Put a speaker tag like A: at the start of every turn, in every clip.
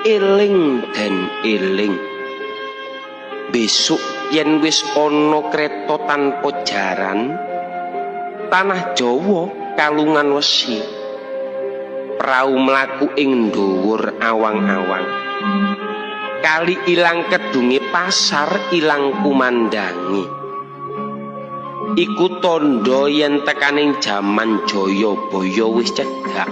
A: eling dan eling. Besok yen wis ana kreta tanpa jaran, tanah Jawa kalungan wesi. Prau mlaku ing dhuwur awang-awang. Kali ilang kedunge pasar ilang kumandangi. Iku tandha yen tekaning jaman Jayabaya wis cedhak.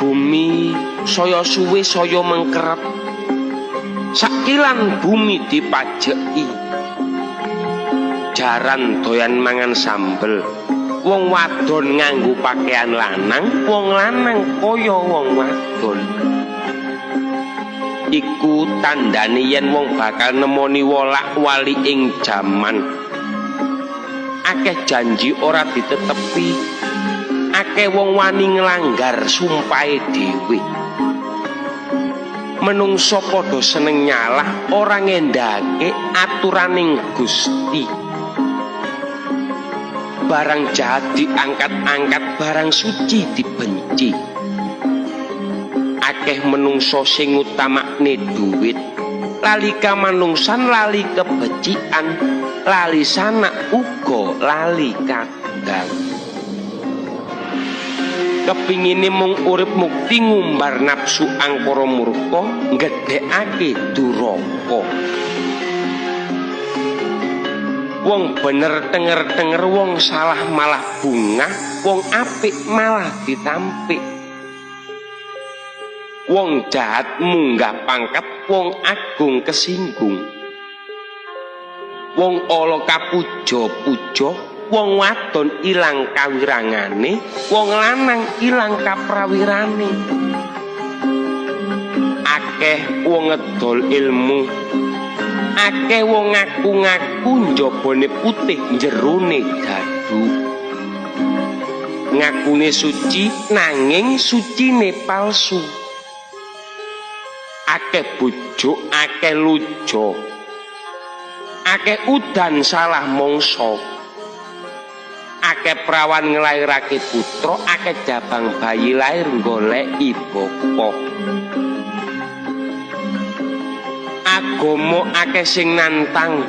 A: Bumi saya suwe saya mengkerep. Sakilan bumi dipajeki. Jaran doyan mangan sambel. Wong wadon nganggo pakaian lanang, wong lanang kaya wong wadon. Iku tandane yen wong bakal nemoni wolak-wali ing jaman. Akeh janji ora ditetepi. Akeh wong wani nglanggar sumpahe dhewe. Menungso padha seneng nyalah ora ngendhake aturaning Gusti. Barang jahat diangkat-angkat, barang suci dibenci. Akeh menungso sing utamakne duit, lali kamanungsan, lali kebecikan, lali sanak uga lali kadang. Kepingine mung urip mukti ngumbar nafsu angkara murka, nggedhekake duraka. Wong bener tenger-tenger, wong salah malah bungah, wong apik malah ditampik. Wong jahat munggah pangkat, wong agung kesinggung. Wong ala kapuja-puja, wong wadon ilang kawirangane, wong lanang ilang kaprawirane. Akeh wong ngedol ilmu, akeh wong ngaku-ngaku njabane putih jerone gadu. Ngakune suci nanging sucine palsu. Akeh bujuk, akeh lujo, akeh udan salah mangsa. Akeh prawan nglairake putra, akeh jabang bayi lair goleki bapa. Agama akeh sing nantang,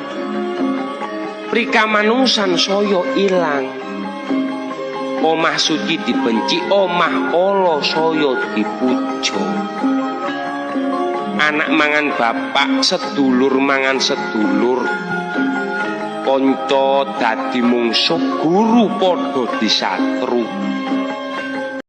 A: prikamanungsan saya ilang. Omah suci dibenci, omah ala saya dipuja. Anak mangan bapak, sedulur mangan sedulur. Kanca dadi mungsuh, guru padha disatru.